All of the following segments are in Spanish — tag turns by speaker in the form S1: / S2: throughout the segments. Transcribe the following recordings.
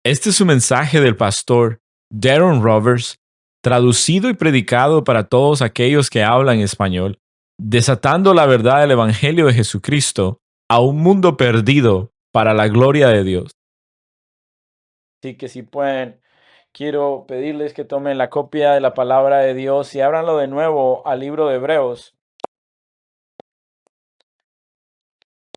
S1: Este es un mensaje del pastor Darren Roberts, traducido y predicado para todos aquellos que hablan español, desatando la verdad del Evangelio de Jesucristo a un mundo perdido para la gloria de Dios.
S2: Así que si pueden, quiero pedirles que tomen la copia de la palabra de Dios y ábranlo de nuevo al libro de Hebreos.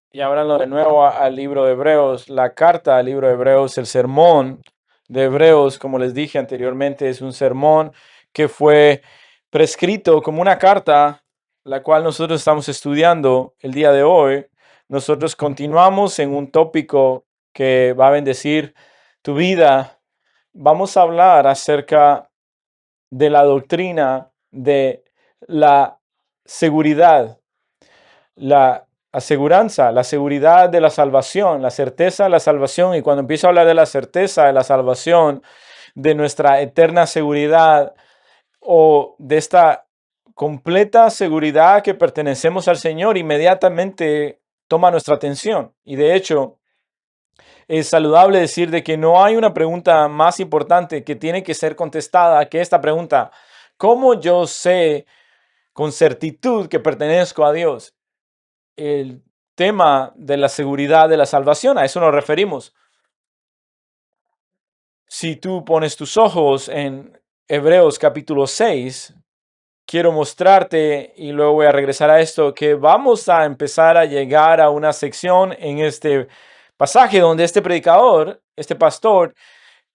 S2: Y ábranlo de nuevo al libro de Hebreos, la carta al libro de Hebreos, el sermón de Hebreos, como les dije anteriormente, es un sermón que fue prescrito como una carta, la cual nosotros estamos estudiando el día de hoy. Nosotros continuamos en un tópico que va a bendecir tu vida. Vamos a hablar acerca de la doctrina de la seguridad, la aseguranza, la seguridad de la salvación, la certeza de la salvación. Y cuando empiezo a hablar de la certeza de la salvación, de nuestra eterna seguridad o de esta completa seguridad que pertenecemos al Señor, inmediatamente toma nuestra atención. Y de hecho, es saludable decir de que no hay una pregunta más importante que tiene que ser contestada que esta pregunta: ¿cómo yo sé con certitud que pertenezco a Dios? El tema de la seguridad de la salvación, a eso nos referimos. Si tú pones tus ojos en Hebreos capítulo 6, quiero mostrarte, y luego voy a regresar a esto, que vamos a empezar a llegar a una sección en este pasaje donde este predicador, este pastor,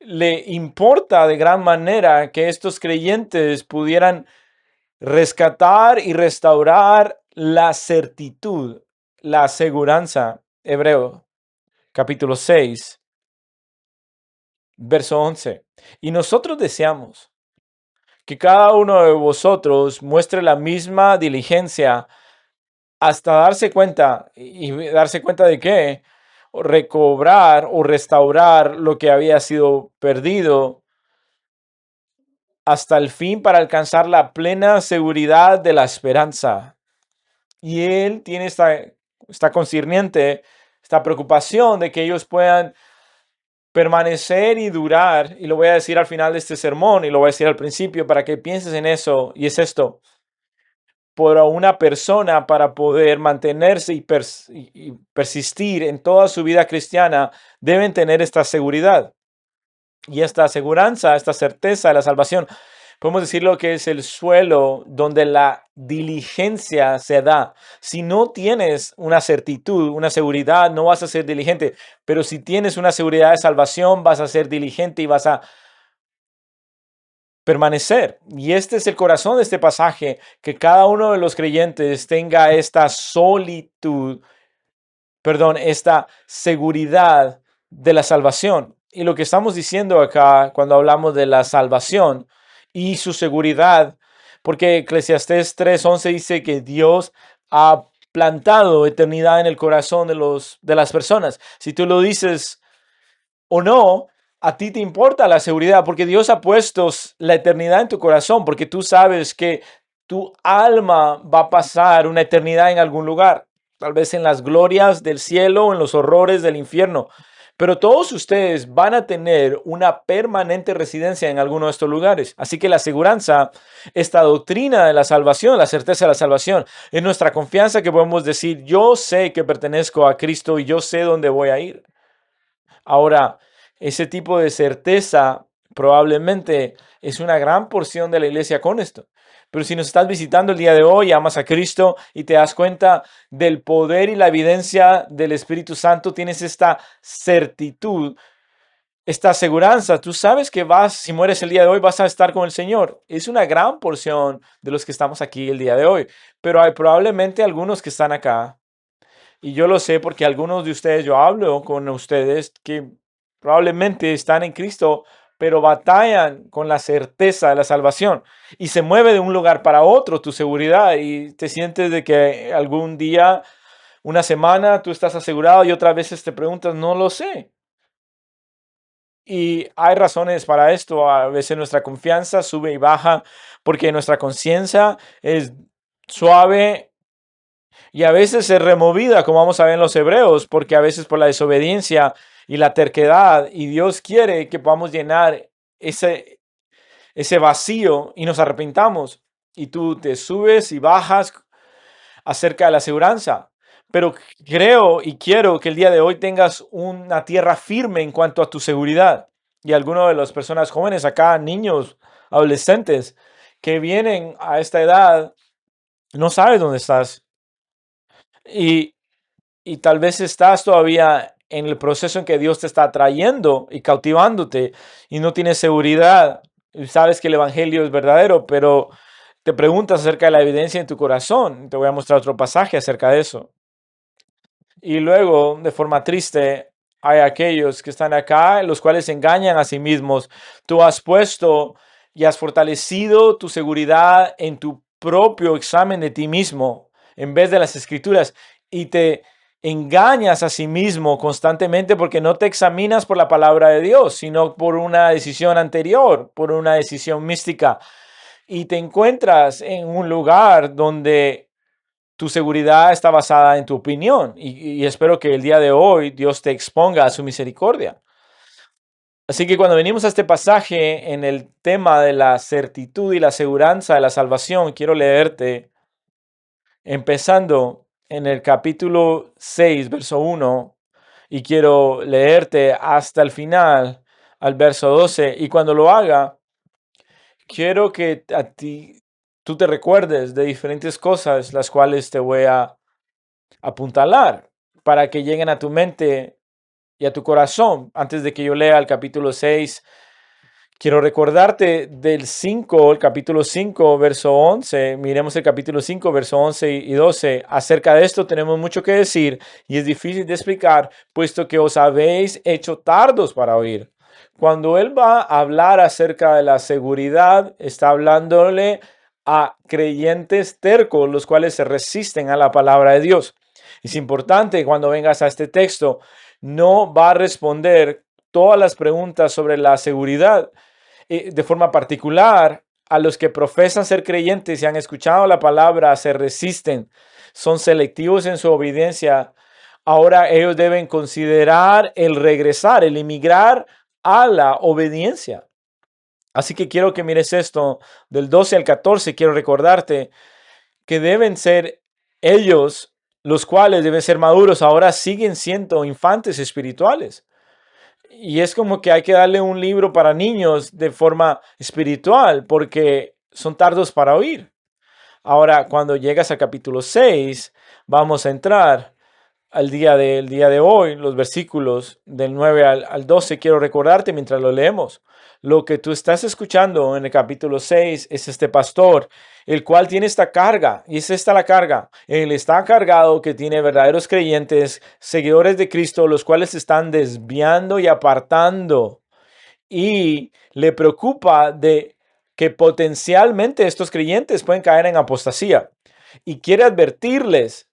S2: le importa de gran manera que estos creyentes pudieran rescatar y restaurar la certitud, la aseguranza. Hebreo capítulo 6, verso 11. Y nosotros deseamos que cada uno de vosotros muestre la misma diligencia hasta darse cuenta, y darse cuenta de que recobrar o restaurar lo que había sido perdido hasta el fin, para alcanzar la plena seguridad de la esperanza. Y él tiene esta concerniente, esta preocupación de que ellos puedan permanecer y durar. Y lo voy a decir al final de este sermón y lo voy a decir al principio para que pienses en eso. Y es esto: por una persona, para poder mantenerse y persistir en toda su vida cristiana, deben tener esta seguridad y esta aseguranza, esta certeza de la salvación. Podemos decirlo que es el suelo donde la diligencia se da. Si no tienes una certitud, una seguridad, no vas a ser diligente. Pero si tienes una seguridad de salvación, vas a ser diligente y vas a permanecer. Y este es el corazón de este pasaje: que cada uno de los creyentes tenga esta esta seguridad de la salvación. Y lo que estamos diciendo acá cuando hablamos de la salvación y su seguridad, porque Eclesiastés 3:11 dice que Dios ha plantado eternidad en el corazón de las personas. Si tú lo dices o no, a ti te importa la seguridad, porque Dios ha puesto la eternidad en tu corazón, porque tú sabes que tu alma va a pasar una eternidad en algún lugar, tal vez en las glorias del cielo o en los horrores del infierno. Pero todos ustedes van a tener una permanente residencia en alguno de estos lugares. Así que la aseguranza, esta doctrina de la salvación, la certeza de la salvación, es nuestra confianza, que podemos decir: yo sé que pertenezco a Cristo y yo sé dónde voy a ir. Ahora, ese tipo de certeza probablemente es una gran porción de la iglesia con esto. Pero si nos estás visitando el día de hoy, amas a Cristo y te das cuenta del poder y la evidencia del Espíritu Santo, tienes esta certitud, esta aseguranza. Tú sabes que si mueres el día de hoy, vas a estar con el Señor. Es una gran porción de los que estamos aquí el día de hoy. Pero hay probablemente algunos que están acá, y yo lo sé porque algunos de ustedes, yo hablo con ustedes, que probablemente están en Cristo, pero batallan con la certeza de la salvación. Y se mueve de un lugar para otro tu seguridad, y te sientes de que algún día, una semana, tú estás asegurado y otras veces te preguntas: no lo sé. Y hay razones para esto. A veces nuestra confianza sube y baja porque nuestra conciencia es suave, y a veces es removida, como vamos a ver en los Hebreos, porque a veces por la desobediencia y la terquedad, y Dios quiere que podamos llenar ese vacío y nos arrepintamos. Y tú te subes y bajas acerca de la aseguranza. Pero creo y quiero que el día de hoy tengas una tierra firme en cuanto a tu seguridad. Y algunas de las personas jóvenes acá, niños, adolescentes, que vienen a esta edad, no sabes dónde estás. Y, y tal vez estás todavía en el proceso en que Dios te está trayendo y cautivándote y no tienes seguridad. Y sabes que el evangelio es verdadero, pero te preguntas acerca de la evidencia en tu corazón. Te voy a mostrar otro pasaje acerca de eso. Y luego, de forma triste, hay aquellos que están acá, los cuales se engañan a sí mismos. Tú has puesto y has fortalecido tu seguridad en tu propio examen de ti mismo, en vez de las escrituras, y te engañas a sí mismo constantemente porque no te examinas por la palabra de Dios, sino por una decisión anterior, por una decisión mística, y te encuentras en un lugar donde tu seguridad está basada en tu opinión, y espero que el día de hoy Dios te exponga a su misericordia. Así que cuando venimos a este pasaje en el tema de la certitud y la aseguranza de la salvación, quiero leerte empezando en el capítulo 6, verso 1, y quiero leerte hasta el final, al verso 12, y cuando lo haga, quiero que tú te recuerdes de diferentes cosas las cuales te voy a apuntalar para que lleguen a tu mente y a tu corazón. Antes de que yo lea el capítulo 6, quiero recordarte del 5, el capítulo 5, verso 11. Miremos el capítulo 5, verso 11 y 12. Acerca de esto tenemos mucho que decir y es difícil de explicar, puesto que os habéis hecho tardos para oír. Cuando él va a hablar acerca de la seguridad, está hablándole a creyentes tercos, los cuales se resisten a la palabra de Dios. Es importante cuando vengas a este texto, no va a responder todas las preguntas sobre la seguridad de forma particular. A los que profesan ser creyentes y han escuchado la palabra se resisten, son selectivos en su obediencia. Ahora ellos deben considerar el regresar, el emigrar a la obediencia. Así que quiero que mires esto del 12 al 14. Quiero recordarte que deben ser ellos los cuales deben ser maduros, ahora siguen siendo infantes espirituales. Y es como que hay que darle un libro para niños de forma espiritual porque son tardos para oír. Ahora, cuando llegas al capítulo 6, vamos a entrar al día de hoy, los versículos del 9 al 12. Quiero recordarte mientras lo leemos. Lo que tú estás escuchando en el capítulo 6 es este pastor, el cual tiene esta carga, y es esta la carga. Él está cargado que tiene verdaderos creyentes, seguidores de Cristo, los cuales se están desviando y apartando. Y le preocupa de que potencialmente estos creyentes pueden caer en apostasía. Y quiere advertirles.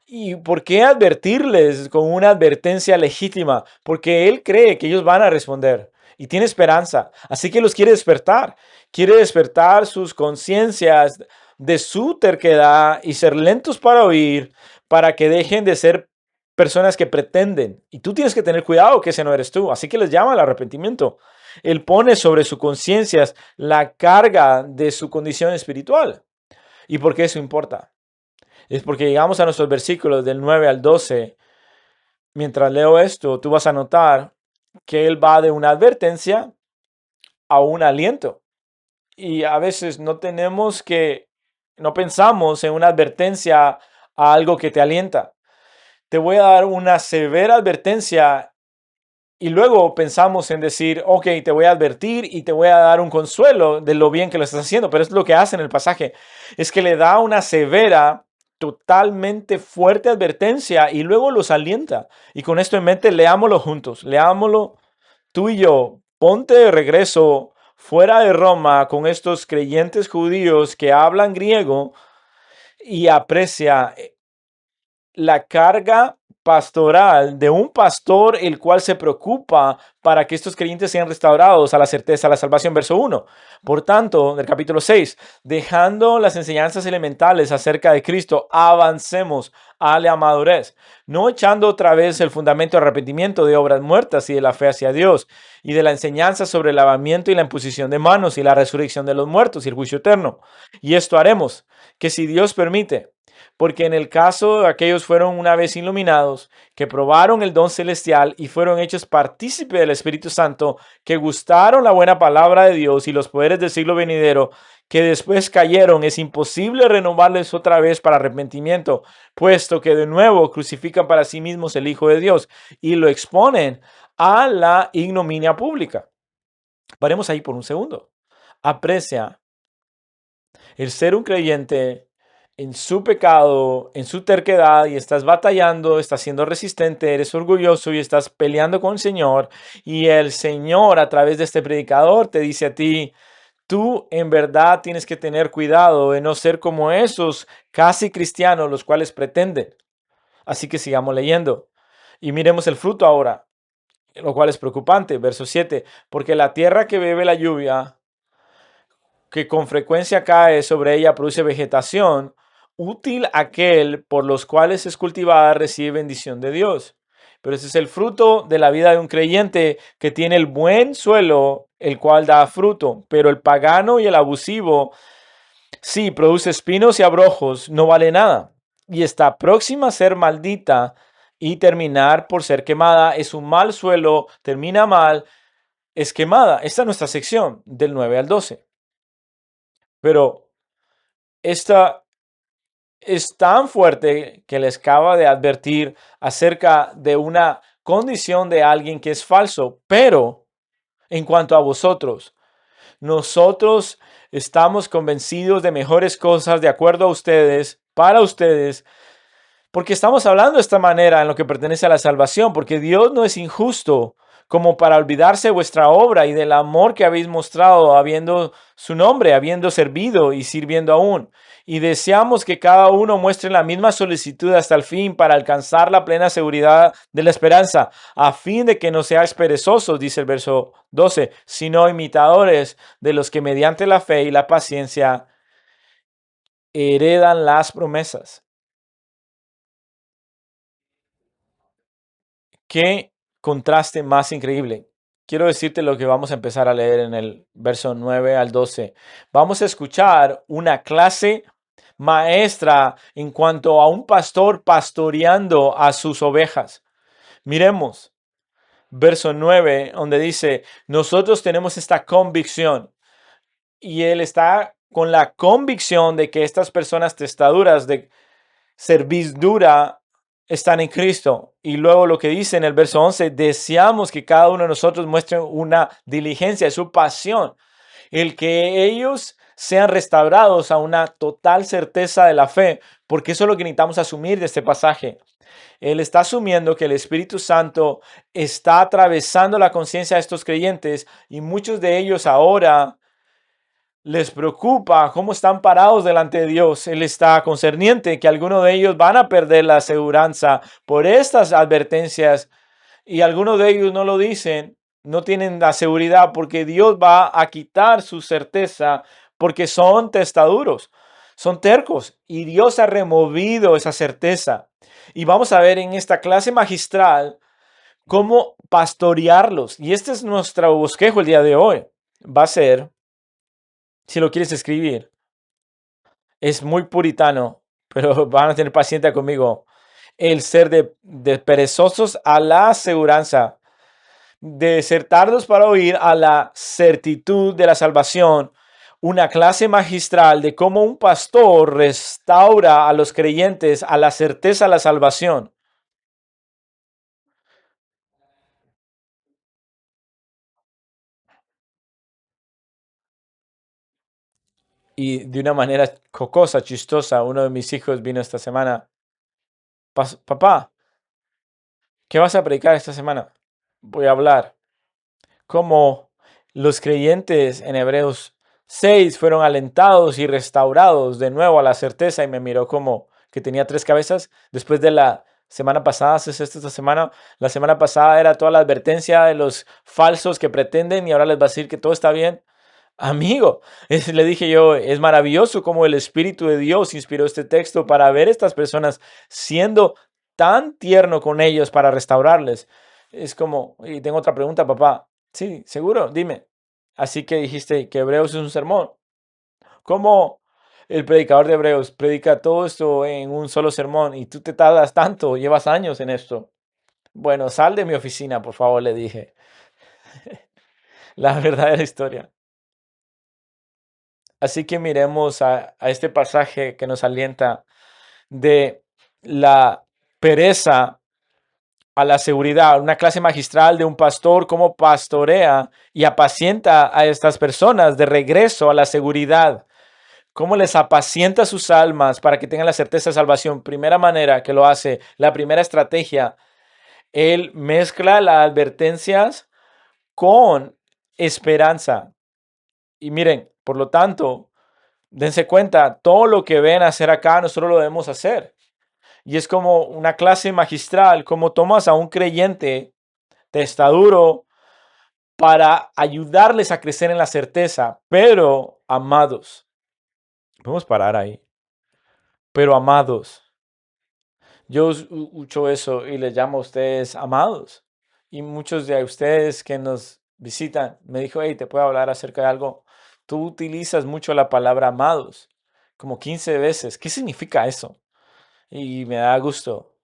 S2: ¿Y por qué advertirles con una advertencia legítima? Porque él cree que ellos van a responder y tiene esperanza. Así que los quiere despertar. Quiere despertar sus conciencias de su terquedad y ser lentos para oír, para que dejen de ser personas que pretenden. Y tú tienes que tener cuidado que ese no eres tú. Así que les llama al arrepentimiento. Él pone sobre sus conciencias la carga de su condición espiritual. ¿Y por qué eso importa? Es porque llegamos a nuestros versículos del 9 al 12. Mientras leo esto, tú vas a notar que él va de una advertencia a un aliento. Y a veces no pensamos en una advertencia a algo que te alienta. Te voy a dar una severa advertencia y luego pensamos en decir, ok, te voy a advertir y te voy a dar un consuelo de lo bien que lo estás haciendo. Pero es lo que hace en el pasaje. Es que le da una severa, totalmente fuerte advertencia y luego los alienta. Y con esto en mente, leámoslo juntos. Leámoslo tú y yo. Ponte de regreso fuera de Roma con estos creyentes judíos que hablan griego y aprecia la carga pastoral de un pastor el cual se preocupa para que estos creyentes sean restaurados a la certeza de la salvación. Verso 1. Por tanto, del capítulo 6, dejando las enseñanzas elementales acerca de Cristo, avancemos a la madurez, no echando otra vez el fundamento de arrepentimiento de obras muertas y de la fe hacia Dios, y de la enseñanza sobre el lavamiento y la imposición de manos y la resurrección de los muertos y el juicio eterno. Y esto haremos, que si Dios permite, porque en el caso de aquellos fueron una vez iluminados, que probaron el don celestial y fueron hechos partícipes del Espíritu Santo, que gustaron la buena palabra de Dios y los poderes del siglo venidero, que después cayeron, es imposible renovarles otra vez para arrepentimiento, puesto que de nuevo crucifican para sí mismos el Hijo de Dios y lo exponen a la ignominia pública. Paremos ahí por un segundo. Aprecia el ser un creyente en su pecado, en su terquedad, y estás batallando, estás siendo resistente, eres orgulloso y estás peleando con el Señor, y el Señor a través de este predicador te dice a ti: tú en verdad tienes que tener cuidado de no ser como esos casi cristianos los cuales pretenden. Así que sigamos leyendo y miremos el fruto ahora, lo cual es preocupante. Verso 7, porque la tierra que bebe la lluvia, que con frecuencia cae sobre ella, produce vegetación, útil aquel por los cuales es cultivada, recibe bendición de Dios. Pero ese es el fruto de la vida de un creyente que tiene el buen suelo, el cual da fruto. Pero el pagano y el abusivo, sí, produce espinos y abrojos, no vale nada. Y está próxima a ser maldita y terminar por ser quemada. Es un mal suelo, termina mal, es quemada. Esta es nuestra sección del 9 al 12. Pero esta es tan fuerte que les acaba de advertir acerca de una condición de alguien que es falso. Pero en cuanto a vosotros, nosotros estamos convencidos de mejores cosas de acuerdo a ustedes, para ustedes, porque estamos hablando de esta manera en lo que pertenece a la salvación, porque Dios no es injusto como para olvidarse de vuestra obra y del amor que habéis mostrado, habiendo su nombre, habiendo servido y sirviendo aún. Y deseamos que cada uno muestre la misma solicitud hasta el fin para alcanzar la plena seguridad de la esperanza, a fin de que no seáis perezosos, dice el verso 12, sino imitadores de los que mediante la fe y la paciencia heredan las promesas. Qué contraste más increíble. Quiero decirte lo que vamos a empezar a leer en el verso 9 al 12. Vamos a escuchar una clase maestra en cuanto a un pastor pastoreando a sus ovejas. Miremos verso 9, donde dice: nosotros tenemos esta convicción. Y él está con la convicción de que estas personas testaduras de servidura están en Cristo. Y luego lo que dice en el verso 11, deseamos que cada uno de nosotros muestre una diligencia, su pasión, el que ellos sean restaurados a una total certeza de la fe, porque eso es lo que necesitamos asumir de este pasaje. Él está asumiendo que el Espíritu Santo está atravesando la conciencia de estos creyentes, y muchos de ellos ahora les preocupa cómo están parados delante de Dios. Él está concerniente que algunos de ellos van a perder la aseguranza por estas advertencias, y algunos de ellos no lo dicen, no tienen la seguridad porque Dios va a quitar su certeza porque son testaduros, son tercos, y Dios ha removido esa certeza. Y vamos a ver en esta clase magistral cómo pastorearlos. Y este es nuestro bosquejo el día de hoy. Va a ser, si lo quieres escribir, es muy puritano, pero van a tener paciencia conmigo. El ser de perezosos a la aseguranza, de ser tardos para oír a la certitud de la salvación. Una clase magistral de cómo un pastor restaura a los creyentes a la certeza de la salvación. Y de una manera jocosa, chistosa, uno de mis hijos vino esta semana: Papá, ¿qué vas a predicar esta semana? Voy a hablar cómo los creyentes en Hebreos 6 fueron alentados y restaurados de nuevo a la certeza. Y me miró como que tenía tres cabezas después de la Semana pasada, haces esto esta semana. La semana pasada era toda la advertencia de los falsos que pretenden y ahora les va a decir que todo está bien. Amigo, le dije yo, es maravilloso cómo el Espíritu de Dios inspiró este texto para ver estas personas siendo tan tierno con ellos para restaurarles. Es como, y tengo otra pregunta, papá. Sí, seguro, dime. Así que dijiste que Hebreos es un sermón. ¿Cómo el predicador de Hebreos predica todo esto en un solo sermón y tú te tardas tanto, llevas años en esto? Bueno, sal de mi oficina, por favor, le dije. La verdadera historia. Así que miremos a este pasaje que nos alienta de la pereza a la seguridad, una clase magistral de un pastor, cómo pastorea y apacienta a estas personas de regreso a la seguridad, cómo les apacienta sus almas para que tengan la certeza de salvación. Primera manera que lo hace, la primera estrategia, él mezcla las advertencias con esperanza. Y miren, por lo tanto, dense cuenta, todo lo que ven hacer acá, nosotros lo debemos hacer. Y es como una clase magistral, como tomas a un creyente testaduro para ayudarles a crecer en la certeza, pero amados. Podemos parar ahí. Pero amados. Yo escucho eso y les llamo a ustedes amados. Y muchos de ustedes que nos visitan me dijo, hey, ¿te puedo hablar acerca de algo? Tú utilizas mucho la palabra amados, como 15 veces. ¿Qué significa eso? Y me da gusto.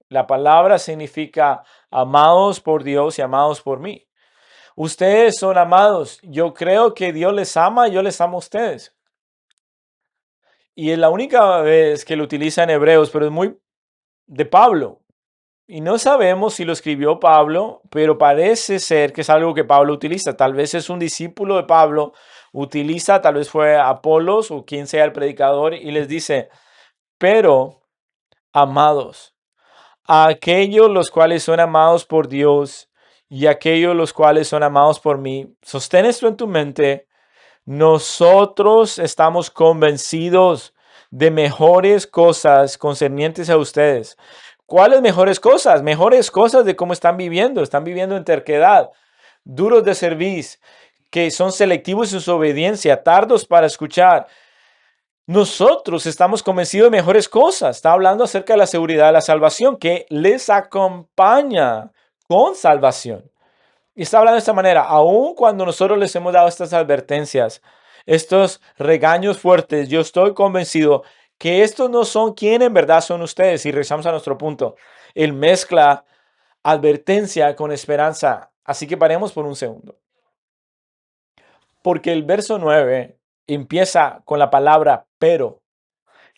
S2: La palabra significa amados por Dios y amados por mí. Ustedes son amados. Yo creo que Dios les ama, yo les amo a ustedes. Y es la única vez que lo utiliza en Hebreos, pero es muy de Pablo. Y no sabemos si lo escribió Pablo, pero parece ser que es algo que Pablo utiliza. Tal vez es un discípulo de Pablo, utiliza, tal vez fue Apolos o quien sea el predicador, y les dice, pero amados, a aquellos los cuales son amados por Dios y aquellos los cuales son amados por mí, sostén esto en tu mente. Nosotros estamos convencidos de mejores cosas concernientes a ustedes. ¿Cuáles mejores cosas? Mejores cosas de cómo están viviendo. Están viviendo en terquedad, duros de servicio, que son selectivos en su obediencia, tardos para escuchar. Nosotros estamos convencidos de mejores cosas. Está hablando acerca de la seguridad de la salvación que les acompaña con salvación. Y está hablando de esta manera, aun cuando nosotros les hemos dado estas advertencias, estos regaños fuertes, yo estoy convencido que estos no son quien en verdad son ustedes. Y regresamos a nuestro punto. Él mezcla advertencia con esperanza. Así que paremos por un segundo. Porque el verso 9 empieza con la palabra pero.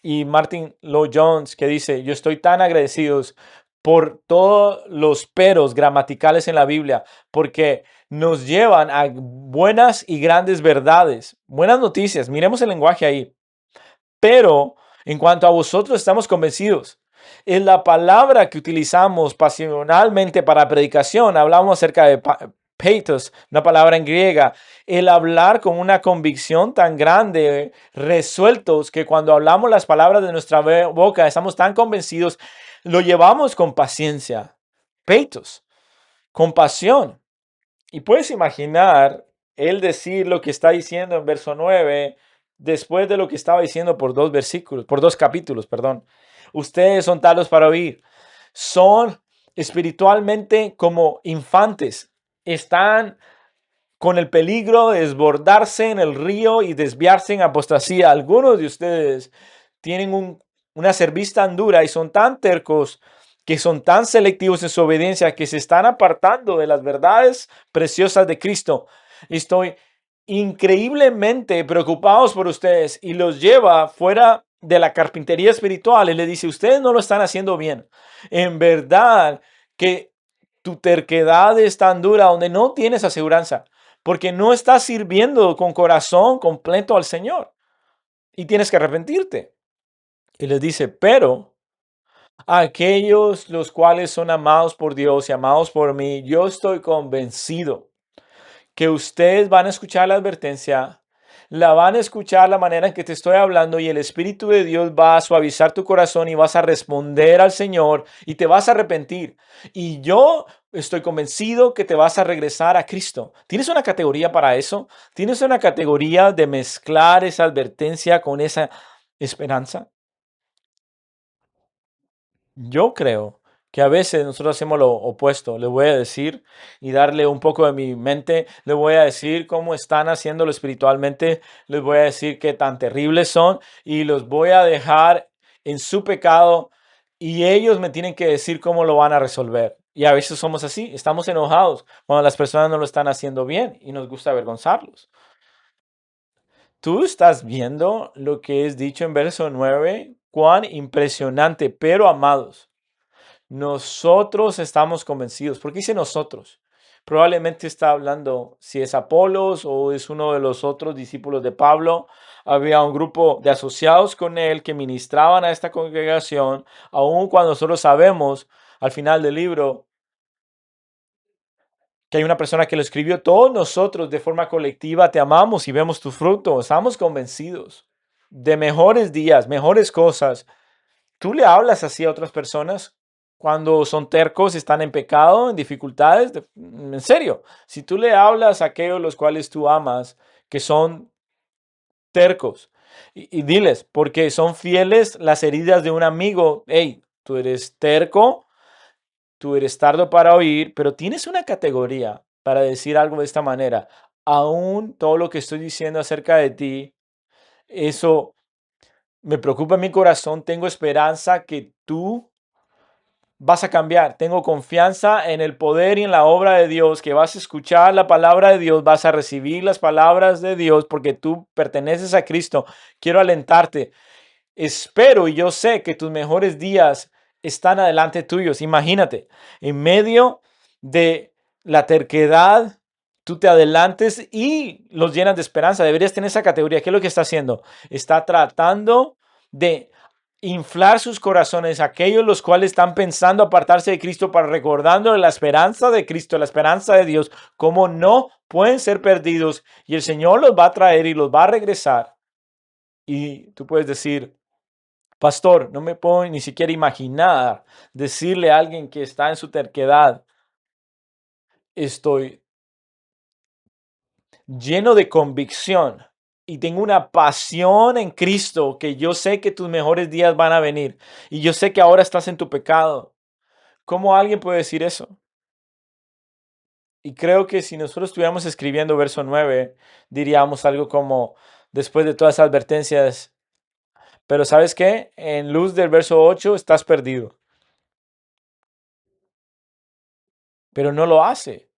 S2: Y Martin Lloyd Jones que dice, yo estoy tan agradecido por todos los peros gramaticales en la Biblia, porque nos llevan a buenas y grandes verdades, buenas noticias. Miremos el lenguaje ahí. Pero en cuanto a vosotros estamos convencidos. En la palabra que utilizamos pasionalmente para predicación, hablamos acerca de pathos, una palabra en griega, el hablar con una convicción tan grande, resueltos, que cuando hablamos las palabras de nuestra boca, estamos tan convencidos, lo llevamos con paciencia. Pathos, compasión. Y puedes imaginar él decir lo que está diciendo en verso 9 después de lo que estaba diciendo por dos capítulos, perdón. Ustedes son talos para oír. Son espiritualmente como infantes. Están con el peligro de desbordarse en el río y desviarse en apostasía. Algunos de ustedes tienen una cerviz tan dura y son tan tercos que son tan selectivos en su obediencia que se están apartando de las verdades preciosas de Cristo. Estoy increíblemente preocupados por ustedes y los lleva fuera de la carpintería espiritual y le dice, ustedes no lo están haciendo bien. En verdad que tu terquedad es tan dura donde no tienes aseguranza porque no estás sirviendo con corazón completo al Señor y tienes que arrepentirte. Y les dice, pero aquellos los cuales son amados por Dios y amados por mí, yo estoy convencido que ustedes van a escuchar la advertencia la van a escuchar la manera en que te estoy hablando y el Espíritu de Dios va a suavizar tu corazón y vas a responder al Señor y te vas a arrepentir. Y yo estoy convencido que te vas a regresar a Cristo. ¿Tienes una categoría para eso? ¿Tienes una categoría de mezclar esa advertencia con esa esperanza? Yo creo que a veces nosotros hacemos lo opuesto. Le voy a decir y darle un poco de mi mente. Le voy a decir cómo están haciéndolo espiritualmente. Les voy a decir qué tan terribles son y los voy a dejar en su pecado y ellos me tienen que decir cómo lo van a resolver. Y a veces somos así, estamos enojados cuando las personas no lo están haciendo bien y nos gusta avergonzarlos. Tú estás viendo lo que es dicho en verso 9, cuán impresionante, pero amados. Nosotros estamos convencidos. ¿Por qué dice nosotros? Probablemente está hablando si es Apolos o es uno de los otros discípulos de Pablo. Había un grupo de asociados con él que ministraban a esta congregación, aun cuando nosotros sabemos al final del libro que hay una persona que lo escribió. Todos nosotros de forma colectiva te amamos y vemos tu fruto. Estamos convencidos de mejores días, mejores cosas. ¿Tú le hablas así a otras personas cuando son tercos, están en pecado, en dificultades? En serio, si tú le hablas a aquellos los cuales tú amas, que son tercos, y diles, porque son fieles las heridas de un amigo, hey, tú eres terco, tú eres tardo para oír, pero tienes una categoría para decir algo de esta manera. Aún todo lo que estoy diciendo acerca de ti, eso me preocupa en mi corazón, tengo esperanza que tú vas a cambiar. Tengo confianza en el poder y en la obra de Dios, que vas a escuchar la palabra de Dios, vas a recibir las palabras de Dios porque tú perteneces a Cristo. Quiero alentarte. Espero y yo sé que tus mejores días están adelante tuyos. Imagínate, en medio de la terquedad, tú te adelantes y los llenas de esperanza. Deberías tener esa categoría. ¿Qué es lo que está haciendo? Está tratando de inflar sus corazones, aquellos los cuales están pensando apartarse de Cristo, para recordando la esperanza de Cristo, la esperanza de Dios, cómo no pueden ser perdidos y el Señor los va a traer y los va a regresar. Y tú puedes decir, pastor, no me puedo ni siquiera imaginar decirle a alguien que está en su terquedad, estoy lleno de convicción y tengo una pasión en Cristo, que yo sé que tus mejores días van a venir y yo sé que ahora estás en tu pecado. ¿Cómo alguien puede decir eso? Y creo que si nosotros estuviéramos escribiendo verso 9, diríamos algo como, después de todas esas advertencias, pero ¿sabes qué? En luz del verso 8 estás perdido, pero no lo hace.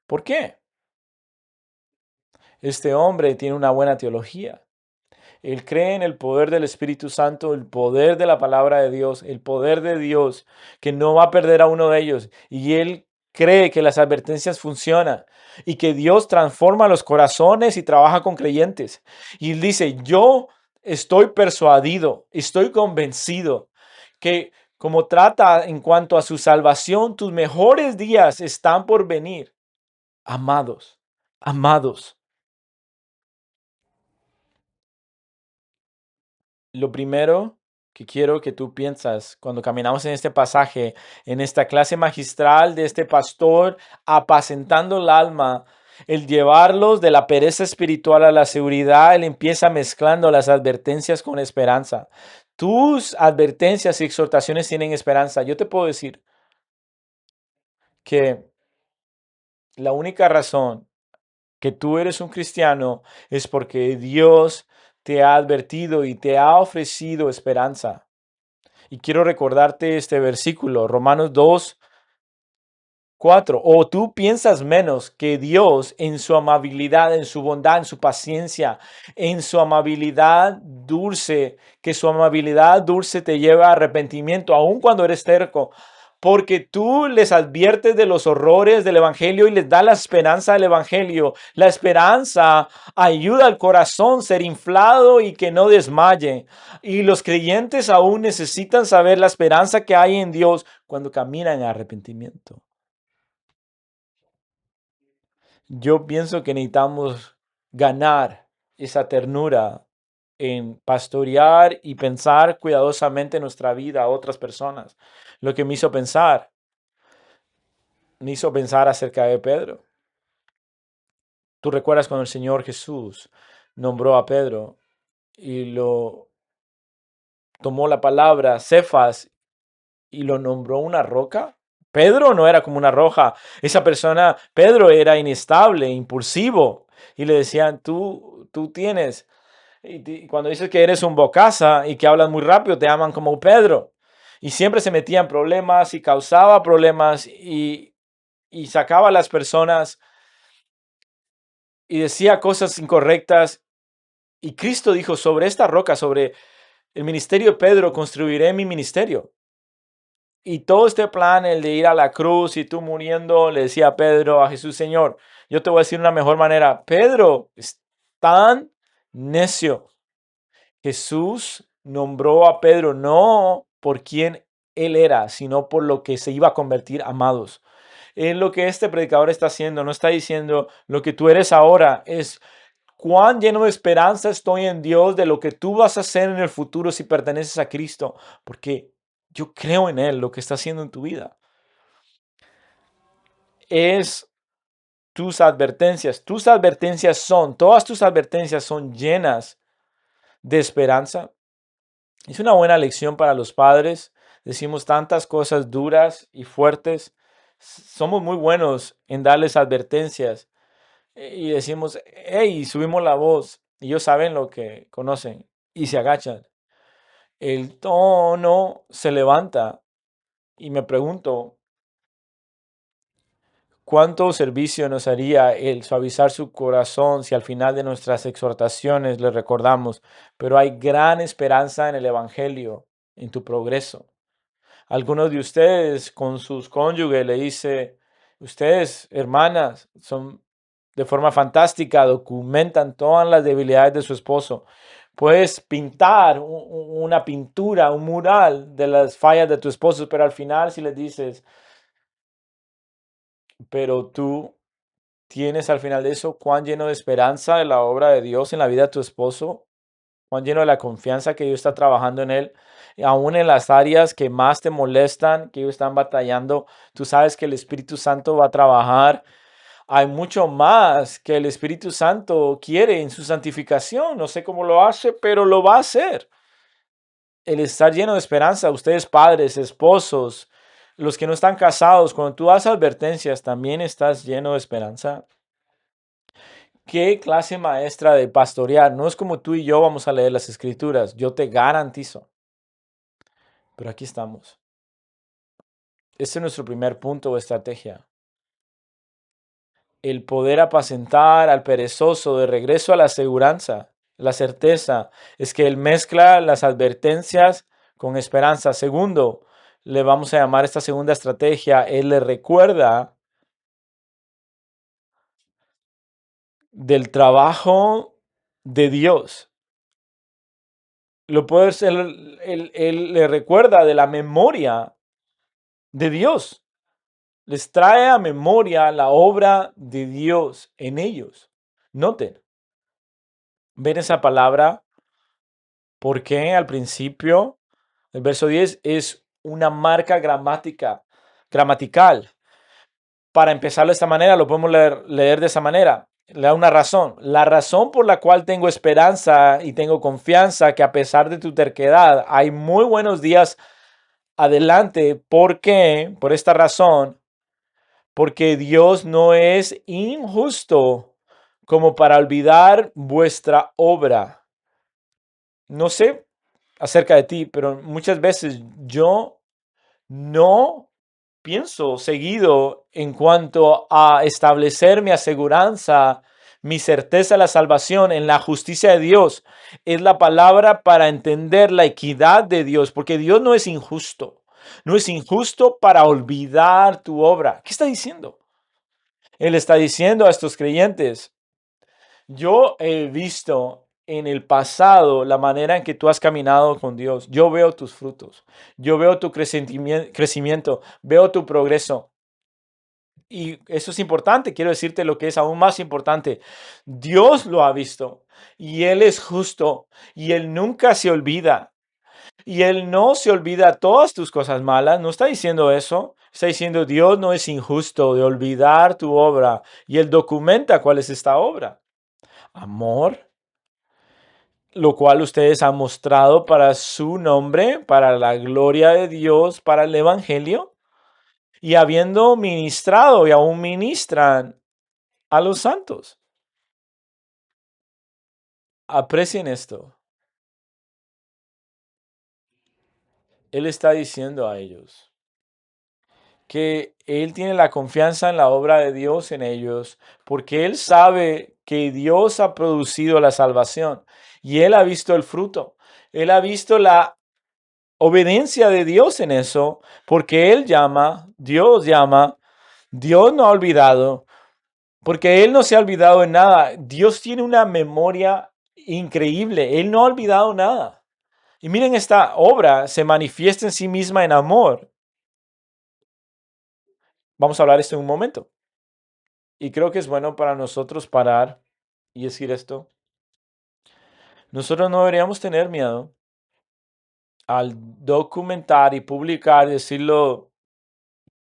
S2: ¿Por qué? Este hombre tiene una buena teología. Él cree en el poder del Espíritu Santo, el poder de la palabra de Dios, el poder de Dios, que no va a perder a uno de ellos. Y él cree que las advertencias funcionan y que Dios transforma los corazones y trabaja con creyentes. Y él dice, yo estoy persuadido, estoy convencido que como trata en cuanto a su salvación, tus mejores días están por venir. Amados, amados. Lo primero que quiero que tú piensas cuando caminamos en este pasaje, en esta clase magistral de este pastor apacentando el alma, el llevarlos de la pereza espiritual a la seguridad, él empieza mezclando las advertencias con esperanza. Tus advertencias y exhortaciones tienen esperanza. Yo te puedo decir que la única razón que tú eres un cristiano es porque Dios te ha advertido y te ha ofrecido esperanza. Y quiero recordarte este versículo, Romanos 2:4. O tú piensas menos que Dios en su amabilidad, en su bondad, en su paciencia, en su amabilidad dulce, que su amabilidad dulce te lleva a arrepentimiento, aun cuando eres terco. Porque tú les adviertes de los horrores del Evangelio y les da la esperanza del Evangelio. La esperanza ayuda al corazón a ser inflado y que no desmaye. Y los creyentes aún necesitan saber la esperanza que hay en Dios cuando caminan en arrepentimiento. Yo pienso que necesitamos ganar esa ternura en pastorear y pensar cuidadosamente nuestra vida a otras personas. Lo que me hizo pensar acerca de Pedro. Tú recuerdas cuando el Señor Jesús nombró a Pedro y lo tomó la palabra Cefas y lo nombró una roca. Pedro no era como una roca. Esa persona, Pedro era inestable, impulsivo. Y le decían, tú tienes. Y cuando dices que eres un bocaza y que hablas muy rápido, te llaman como Pedro. Y siempre se metía en problemas y causaba problemas y sacaba a las personas y decía cosas incorrectas. Y Cristo dijo, sobre esta roca, sobre el ministerio de Pedro, construiré mi ministerio. Y todo este plan, el de ir a la cruz y tú muriendo, le decía a Pedro, a Jesús, Señor, yo te voy a decir una mejor manera. Pedro es tan necio. Jesús nombró a Pedro no por quien él era, sino por lo que se iba a convertir, amados. Es lo que este predicador está haciendo. No está diciendo lo que tú eres ahora. Es cuán lleno de esperanza estoy en Dios de lo que tú vas a hacer en el futuro si perteneces a Cristo. Porque yo creo en Él, lo que está haciendo en tu vida. Es tus advertencias. Todas tus advertencias son llenas de esperanza. Es una buena lección para los padres. Decimos tantas cosas duras y fuertes. Somos muy buenos en darles advertencias y decimos, hey, subimos la voz. Y ellos saben lo que conocen y se agachan. El tono se levanta y me pregunto, ¿cuánto servicio nos haría el suavizar su corazón si al final de nuestras exhortaciones le recordamos, pero hay gran esperanza en el Evangelio, en tu progreso? Algunos de ustedes con sus cónyuges le dice, ustedes, hermanas, son de forma fantástica, documentan todas las debilidades de su esposo. Puedes pintar una pintura, un mural de las fallas de tu esposo, pero al final si les dices, pero tú tienes al final de eso cuán lleno de esperanza de la obra de Dios en la vida de tu esposo, cuán lleno de la confianza que Dios está trabajando en él, y aún en las áreas que más te molestan, que ellos están batallando, tú sabes que el Espíritu Santo va a trabajar. Hay mucho más que el Espíritu Santo quiere en su santificación. No sé cómo lo hace, pero lo va a hacer. El estar lleno de esperanza, ustedes padres, esposos, los que no están casados, cuando tú das advertencias, también estás lleno de esperanza. ¿Qué clase maestra de pastorear? No es como tú y yo vamos a leer las escrituras, yo te garantizo. Pero aquí estamos. Este es nuestro primer punto o estrategia. El poder apacentar al perezoso de regreso a la aseguranza, la certeza, es que él mezcla las advertencias con esperanza. Segundo, le vamos a llamar esta segunda estrategia, él le recuerda del trabajo de Dios. Lo puede ser, él le recuerda de la memoria de Dios. Les trae a memoria la obra de Dios en ellos. Noten, ven esa palabra, porque al principio, el verso 10 es una marca gramatical. Para empezarlo de esta manera, lo podemos leer de esa manera. Le da una razón. La razón por la cual tengo esperanza y tengo confianza que a pesar de tu terquedad, hay muy buenos días adelante. ¿Por qué? Por esta razón. Porque Dios no es injusto como para olvidar vuestra obra. No sé acerca de ti, pero muchas veces yo no pienso seguido en cuanto a establecer mi aseguranza, mi certeza de la salvación en la justicia de Dios. Es la palabra para entender la equidad de Dios, porque Dios no es injusto. No es injusto para olvidar tu obra. ¿Qué está diciendo? Él está diciendo a estos creyentes, yo he visto en el pasado la manera en que tú has caminado con Dios. Yo veo tus frutos. Yo veo tu crecimiento. Veo tu progreso. Y eso es importante, quiero decirte lo que es aún más importante. Dios lo ha visto y Él es justo y Él nunca se olvida. Y Él no se olvida todas tus cosas malas, no está diciendo eso. Está diciendo Dios no es injusto de olvidar tu obra y Él documenta cuál es esta obra. Amor, lo cual ustedes han mostrado para su nombre, para la gloria de Dios, para el Evangelio, y habiendo ministrado y aún ministran a los santos. Aprecien esto. Él está diciendo a ellos que Él tiene la confianza en la obra de Dios en ellos, porque Él sabe que Dios ha producido la salvación y Él ha visto el fruto. Él ha visto la obediencia de Dios en eso, porque Él llama, Dios no ha olvidado, porque Él no se ha olvidado en nada. Dios tiene una memoria increíble, Él no ha olvidado nada. Y miren, esta obra se manifiesta en sí misma en amor. Vamos a hablar de esto en un momento. Y creo que es bueno para nosotros parar y decir esto. Nosotros no deberíamos tener miedo al documentar y publicar y decirlo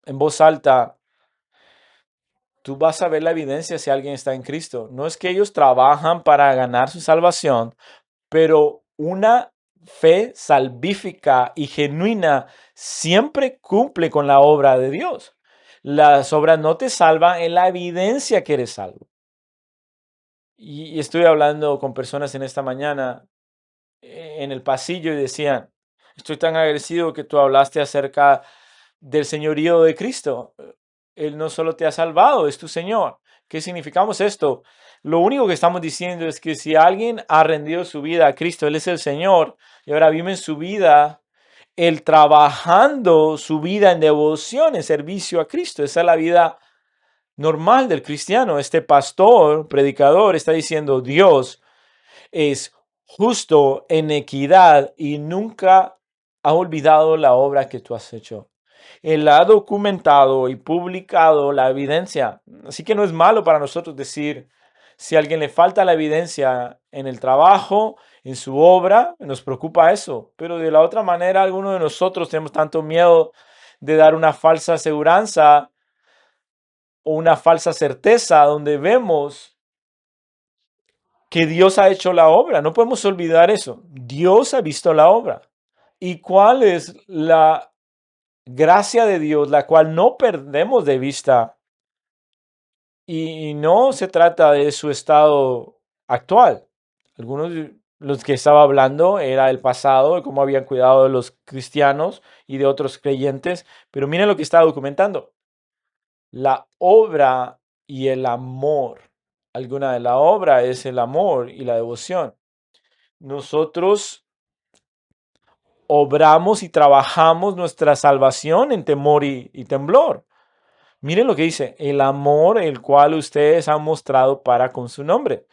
S2: en voz alta. Tú vas a ver la evidencia si alguien está en Cristo. No es que ellos trabajan para ganar su salvación, pero una fe salvífica y genuina siempre cumple con la obra de Dios. Las obras no te salvan, en la evidencia que eres salvo. Y estoy hablando con personas en esta mañana en el pasillo y decían, estoy tan agradecido que tú hablaste acerca del señorío de Cristo. Él no solo te ha salvado, es tu Señor. ¿Qué significamos esto? Lo único que estamos diciendo es que si alguien ha rendido su vida a Cristo, Él es el Señor y ahora vive en su vida, Él trabajando su vida en devoción, en servicio a Cristo. Esa es la vida normal del cristiano. Este pastor, predicador, está diciendo, Dios es justo en equidad y nunca ha olvidado la obra que tú has hecho. Él ha documentado y publicado la evidencia. Así que no es malo para nosotros decir, si a alguien le falta la evidencia en el trabajo, en su obra, nos preocupa eso. Pero de la otra manera, algunos de nosotros tenemos tanto miedo de dar una falsa aseguranza o una falsa certeza donde vemos que Dios ha hecho la obra. No podemos olvidar eso. Dios ha visto la obra. ¿Y cuál es la gracia de Dios, la cual no perdemos de vista? Y no se trata de su estado actual. Algunos de los que estaba hablando era el pasado, de cómo habían cuidado de los cristianos y de otros creyentes. Pero miren lo que está documentando. La obra y el amor. Alguna de la obra es el amor y la devoción. Nosotros obramos y trabajamos nuestra salvación en temor y temblor. Miren lo que dice, el amor el cual ustedes han mostrado para con su nombre.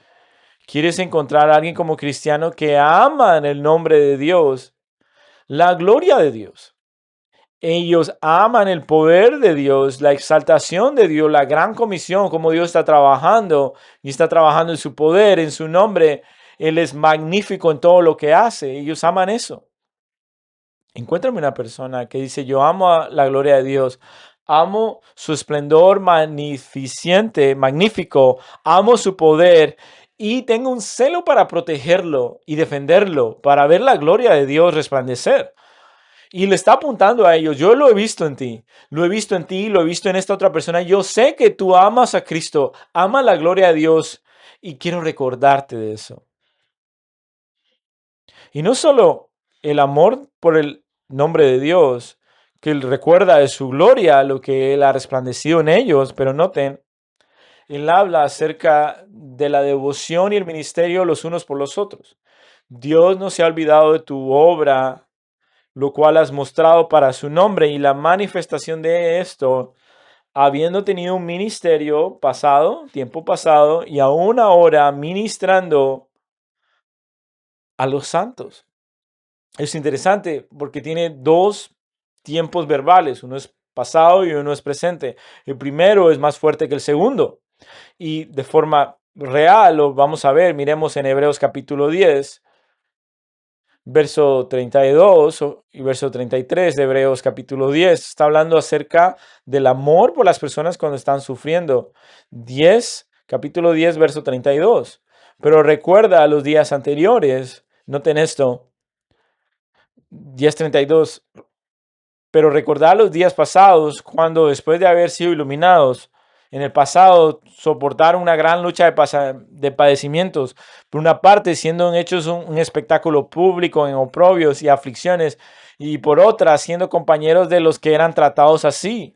S2: ¿Quieres encontrar a alguien como cristiano que ama en el nombre de Dios, la gloria de Dios? Ellos aman el poder de Dios, la exaltación de Dios, la gran comisión, como Dios está trabajando y está trabajando en su poder, en su nombre. Él es magnífico en todo lo que hace. Ellos aman eso. Encuéntrame una persona que dice, yo amo a la gloria de Dios, amo su esplendor magnificente, magnífico, amo su poder y tengo un celo para protegerlo y defenderlo, para ver la gloria de Dios resplandecer. Y le está apuntando a ellos, yo lo he visto en ti, lo he visto en ti, lo he visto en esta otra persona. Yo sé que tú amas a Cristo, amas la gloria de Dios y quiero recordarte de eso. Y no solo el amor por el nombre de Dios, que él recuerda de su gloria, lo que él ha resplandecido en ellos, pero noten, él habla acerca de la devoción y el ministerio los unos por los otros. Dios no se ha olvidado de tu obra, lo cual has mostrado para su nombre y la manifestación de esto, habiendo tenido un ministerio pasado, tiempo pasado, y aún ahora ministrando a los santos. Es interesante porque tiene dos tiempos verbales. Uno es pasado y uno es presente. El primero es más fuerte que el segundo. Y de forma real lo vamos a ver. Miremos en Hebreos capítulo 10, verso 32 y verso 33 de Hebreos capítulo 10. Está hablando acerca del amor por las personas cuando están sufriendo. Capítulo 10, verso 32. Pero recuerda los días anteriores. Noten esto. 10:32. Pero recordad los días pasados, cuando después de haber sido iluminados, en el pasado soportaron una gran lucha de padecimientos, por una parte siendo hechos un espectáculo público en oprobios y aflicciones, y por otra siendo compañeros de los que eran tratados así.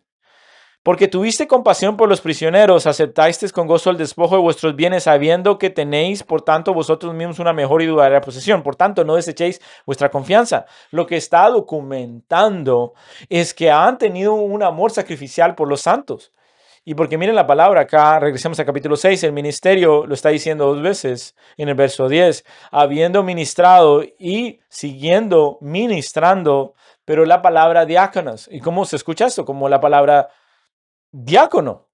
S2: Porque tuviste compasión por los prisioneros, aceptasteis con gozo el despojo de vuestros bienes, sabiendo que tenéis, por tanto, vosotros mismos una mejor y duradera posesión. Por tanto, no desechéis vuestra confianza. Lo que está documentando es que han tenido un amor sacrificial por los santos. Y porque miren la palabra acá, regresemos al capítulo 6, el ministerio lo está diciendo dos veces en el verso 10, habiendo ministrado y siguiendo ministrando, pero la palabra diáconos. ¿Y cómo se escucha esto? Como la palabra diácono.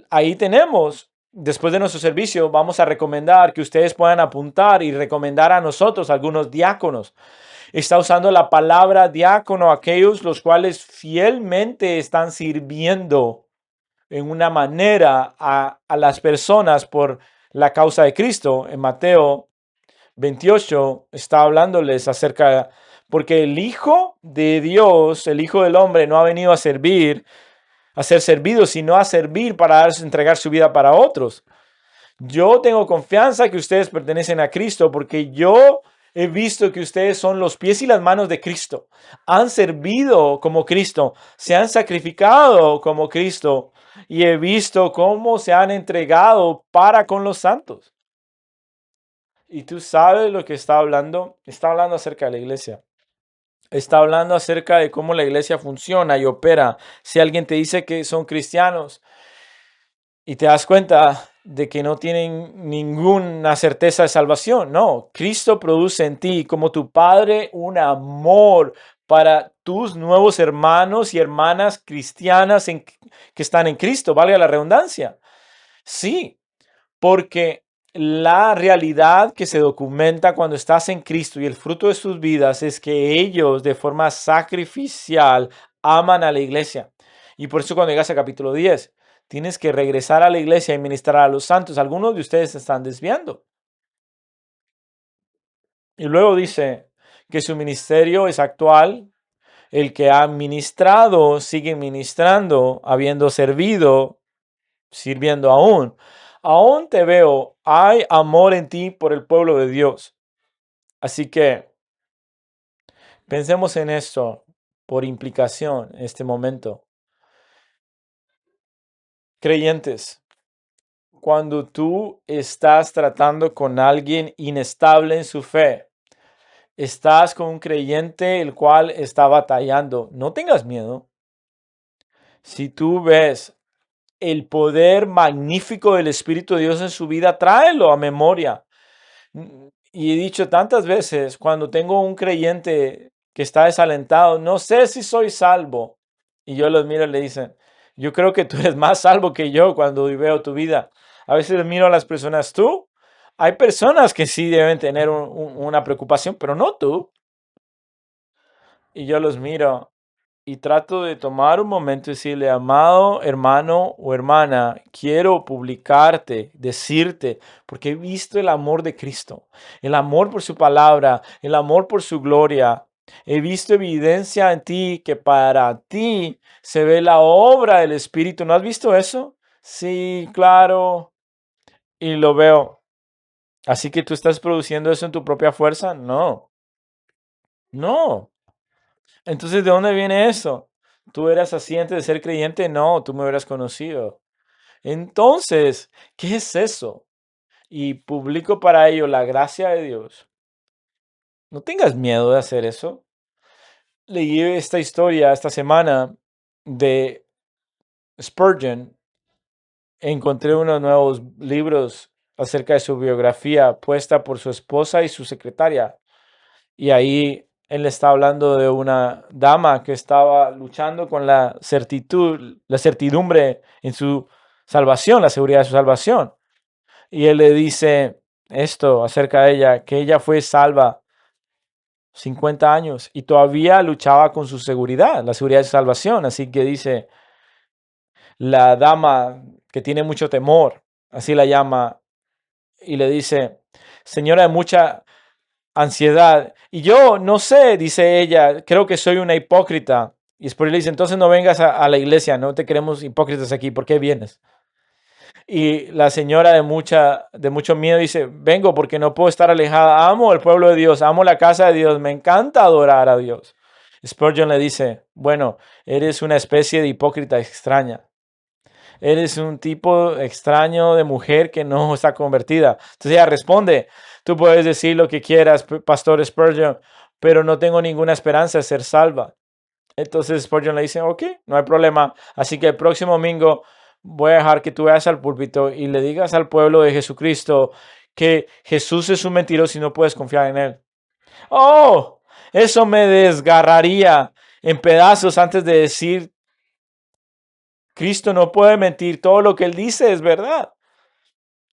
S2: Ahí tenemos, después de nuestro servicio, vamos a recomendar que ustedes puedan apuntar y recomendar a nosotros algunos diáconos. Está usando la palabra diácono aquellos los cuales fielmente están sirviendo en una manera a las personas por la causa de Cristo. En Mateo 28 está hablándoles acerca, porque el Hijo de Dios, el Hijo del Hombre, no ha venido a servir, a ser servido, sino a servir para entregar su vida para otros. Yo tengo confianza que ustedes pertenecen a Cristo porque yo he visto que ustedes son los pies y las manos de Cristo. Han servido como Cristo, se han sacrificado como Cristo y he visto cómo se han entregado para con los santos. Y tú sabes lo que está hablando acerca de la iglesia. Está hablando acerca de cómo la iglesia funciona y opera. Si alguien te dice que son cristianos y te das cuenta de que no tienen ninguna certeza de salvación, no. Cristo produce en ti, como tu Padre, un amor para tus nuevos hermanos y hermanas cristianas que están en Cristo, valga la redundancia. Sí, porque la realidad que se documenta cuando estás en Cristo y el fruto de sus vidas es que ellos de forma sacrificial aman a la iglesia. Y por eso cuando llegas a capítulo 10, tienes que regresar a la iglesia y ministrar a los santos. Algunos de ustedes se están desviando. Y luego dice que su ministerio es actual. El que ha ministrado sigue ministrando, habiendo servido, sirviendo aún. Aún te veo, hay amor en ti por el pueblo de Dios. Así que pensemos en esto por implicación en este momento. Creyentes, cuando tú estás tratando con alguien inestable en su fe, estás con un creyente el cual está batallando, no tengas miedo. Si tú ves el poder magnífico del Espíritu de Dios en su vida, tráelo a memoria. Y he dicho tantas veces, cuando tengo un creyente que está desalentado, no sé si soy salvo. Y yo los miro y le dicen, yo creo que tú eres más salvo que yo cuando veo tu vida. A veces miro a las personas, tú. Hay personas que sí deben tener una preocupación, pero no tú. Y yo los miro y trato de tomar un momento y decirle, amado hermano o hermana, quiero publicarte, decirte, porque he visto el amor de Cristo, el amor por su palabra, el amor por su gloria. He visto evidencia en ti que para ti se ve la obra del Espíritu. ¿No has visto eso? Sí, claro. Y lo veo. Así que tú estás produciendo eso en tu propia fuerza. No, no. Entonces, ¿de dónde viene eso? ¿Tú eras así antes de ser creyente? No, tú me hubieras conocido. Entonces, ¿qué es eso? Y publico para ello la gracia de Dios. No tengas miedo de hacer eso. Leí esta historia esta semana de Spurgeon. Encontré unos nuevos libros acerca de su biografía puesta por su esposa y su secretaria. Y ahí Él está hablando de una dama que estaba luchando con la certidumbre en su salvación, la seguridad de su salvación. Y él le dice esto acerca de ella, que ella fue salva 50 años y todavía luchaba con su seguridad, la seguridad de su salvación. Así que dice, la dama que tiene mucho temor, así la llama, y le dice, señora de mucha ansiedad. Y yo no sé, dice ella, creo que soy una hipócrita. Y después le dice, entonces no vengas a la iglesia, no te queremos hipócritas aquí, ¿por qué vienes? Y la señora de mucho miedo dice, vengo porque no puedo estar alejada, amo el pueblo de Dios, amo la casa de Dios, me encanta adorar a Dios. Spurgeon le dice, bueno, eres una especie de hipócrita extraña. Eres un tipo extraño de mujer que no está convertida. Entonces ella responde, tú puedes decir lo que quieras, Pastor Spurgeon, pero no tengo ninguna esperanza de ser salva. Entonces Spurgeon le dice, ok, no hay problema. Así que el próximo domingo voy a dejar que tú vayas al púlpito y le digas al pueblo de Jesucristo que Jesús es un mentiroso y no puedes confiar en él. Oh, eso me desgarraría en pedazos antes de decir, Cristo no puede mentir, todo lo que él dice es verdad.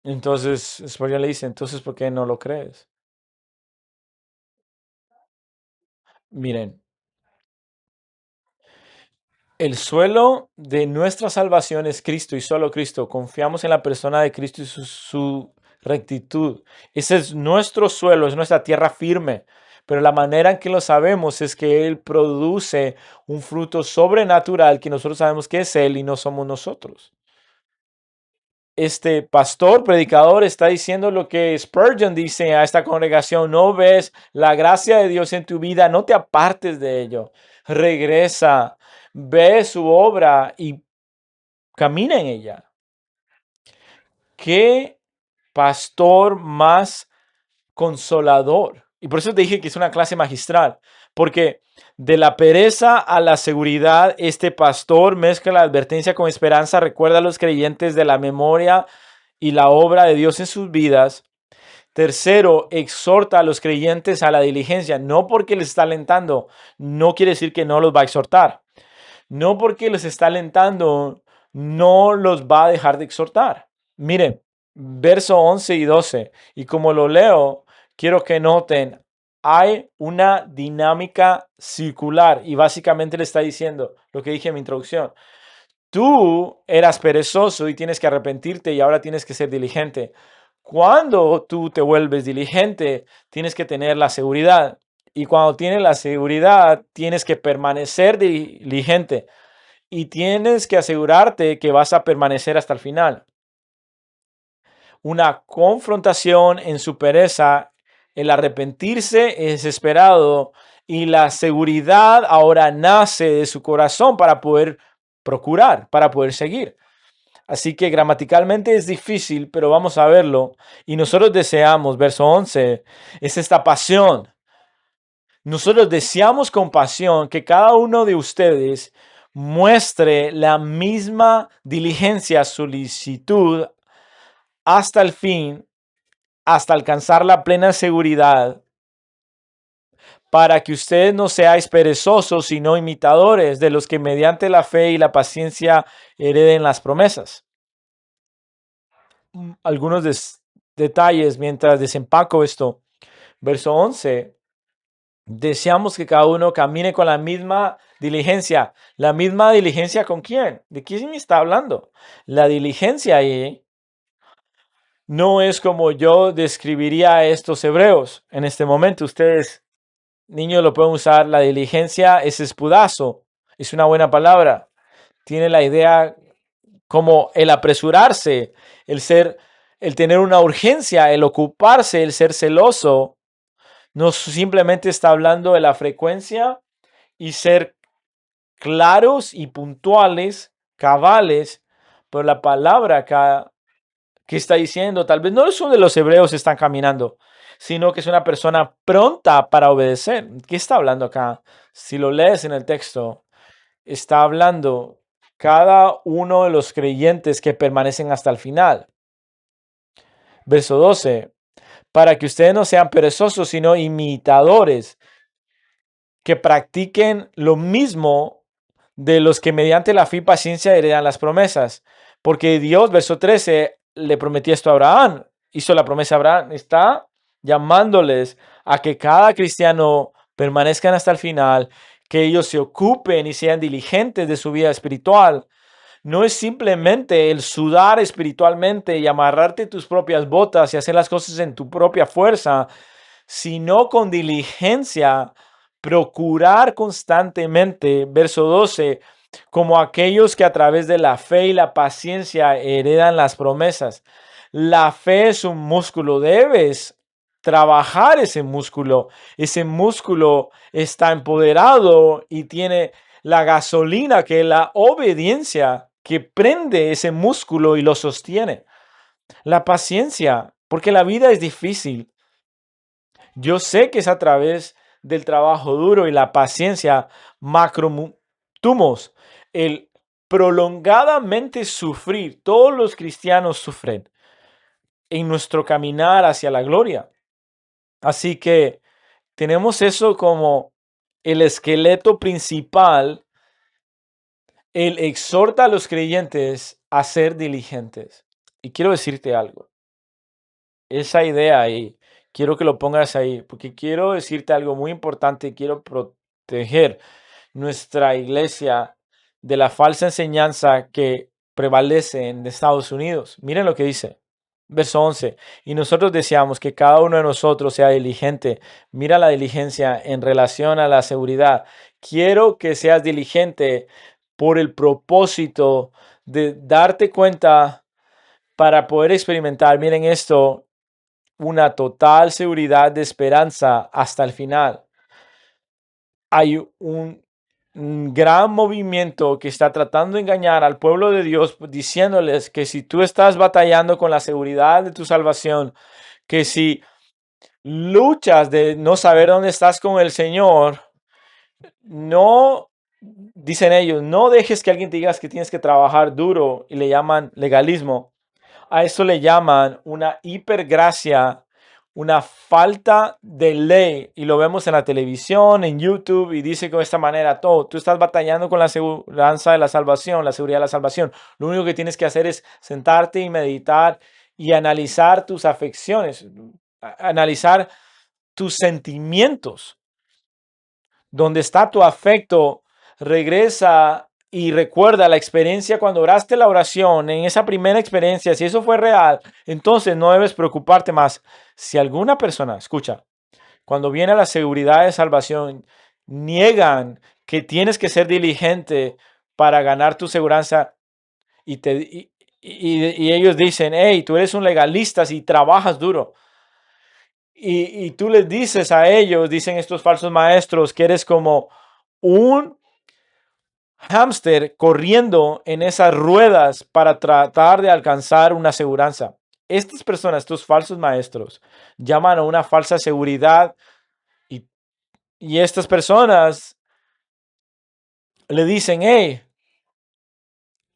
S2: Entonces Spurgeon le dice, entonces, ¿por qué no lo crees? Miren, el suelo de nuestra salvación es Cristo y solo Cristo. Confiamos en la persona de Cristo y su rectitud. Ese es nuestro suelo, es nuestra tierra firme. Pero la manera en que lo sabemos es que Él produce un fruto sobrenatural que nosotros sabemos que es Él y no somos nosotros. Este pastor, predicador, está diciendo lo que Spurgeon dice a esta congregación. No ves la gracia de Dios en tu vida, no te apartes de ello. Regresa, ve su obra y camina en ella. ¿Qué pastor más consolador? Y por eso te dije que es una clase magistral, porque de la pereza a la seguridad, este pastor mezcla la advertencia con esperanza, recuerda a los creyentes de la memoria y la obra de Dios en sus vidas. Tercero, exhorta a los creyentes a la diligencia, no porque les está alentando, no quiere decir que no los va a exhortar, no porque les está alentando, no los va a dejar de exhortar. Miren, verso 11 y 12, y como lo leo, quiero que noten, hay una dinámica circular y básicamente le está diciendo lo que dije en mi introducción. Tú eras perezoso y tienes que arrepentirte y ahora tienes que ser diligente. Cuando tú te vuelves diligente, tienes que tener la seguridad. Y cuando tienes la seguridad, tienes que permanecer diligente. Y tienes que asegurarte que vas a permanecer hasta el final. Una confrontación en su pereza, el arrepentirse es esperado y la seguridad ahora nace de su corazón para poder procurar, para poder seguir. Así que gramaticalmente es difícil, pero vamos a verlo. Y nosotros deseamos, verso 11, es esta pasión. Nosotros deseamos con pasión que cada uno de ustedes muestre la misma diligencia, solicitud hasta el fin, hasta alcanzar la plena seguridad, para que ustedes no seáis perezosos, sino imitadores de los que mediante la fe y la paciencia hereden las promesas. Algunos detalles mientras desempaco esto. Verso 11. Deseamos que cada uno camine con la misma diligencia. ¿La misma diligencia con quién? ¿De quién me está hablando? La diligencia ahí no es como yo describiría a estos hebreos en este momento. Ustedes, niños, lo pueden usar. La diligencia es espudazo. Es una buena palabra. Tiene la idea como el apresurarse, el tener una urgencia, el ocuparse, el ser celoso. No simplemente está hablando de la frecuencia y ser claros y puntuales, cabales, pero la palabra acá que está diciendo, tal vez no es uno de los hebreos están caminando, sino que es una persona pronta para obedecer. ¿Qué está hablando acá? Si lo lees en el texto, está hablando cada uno de los creyentes que permanecen hasta el final. Verso 12, para que ustedes no sean perezosos, sino imitadores. que practiquen lo mismo de los que mediante la fe y paciencia heredan las promesas. Porque Dios, verso 13, le prometió esto a Abraham, hizo la promesa a Abraham, está llamándoles a que cada cristiano permanezcan hasta el final, que ellos se ocupen y sean diligentes de su vida espiritual. No es simplemente el sudar espiritualmente y amarrarte tus propias botas y hacer las cosas en tu propia fuerza, sino con diligencia, procurar constantemente, verso 12, como aquellos que a través de la fe y la paciencia heredan las promesas. La fe es un músculo, debes trabajar ese músculo. Ese músculo está empoderado y tiene la gasolina, que es la obediencia, que prende ese músculo y lo sostiene. La paciencia, porque la vida es difícil. Yo sé que es a través del trabajo duro y la paciencia, macrotumos, el prolongadamente sufrir. Todos los cristianos sufren en nuestro caminar hacia la gloria. Así que tenemos eso como el esqueleto principal. Él exhorta a los creyentes a ser diligentes. Y quiero decirte algo. Esa idea ahí, quiero que lo pongas ahí, porque quiero decirte algo muy importante. Quiero proteger nuestra iglesia de la falsa enseñanza que prevalece en Estados Unidos. Miren lo que dice. Verso 11. Y nosotros deseamos que cada uno de nosotros sea diligente. Mira la diligencia en relación a la seguridad. Quiero que seas diligente por el propósito de darte cuenta para poder experimentar, miren esto, una total seguridad de esperanza hasta el final. Hay un gran movimiento que está tratando de engañar al pueblo de Dios, diciéndoles que si tú estás batallando con la seguridad de tu salvación, que si luchas de no saber dónde estás con el Señor, no, dicen ellos, no dejes que alguien te diga que tienes que trabajar duro, y le llaman legalismo. A eso le llaman una hipergracia, una falta de ley. Y lo vemos en la televisión, en YouTube, y dice de esta manera todo. Tú estás batallando con la seguridad de la salvación, la seguridad de la salvación. Lo único que tienes que hacer es sentarte y meditar y analizar tus afecciones, analizar tus sentimientos. Donde está tu afecto, regresa y recuerda la experiencia cuando oraste la oración, en esa primera experiencia. Si eso fue real, entonces no debes preocuparte más. Si alguna persona, escucha, cuando viene a la seguridad de salvación, niegan que tienes que ser diligente para ganar tu seguridad y ellos dicen, hey, tú eres un legalista si trabajas duro. Y tú les dices a ellos, dicen estos falsos maestros, que eres como un hámster corriendo en esas ruedas para tratar de alcanzar una seguridad. Estas personas, estos falsos maestros, llaman a una falsa seguridad y, y estas personas le dicen, hey,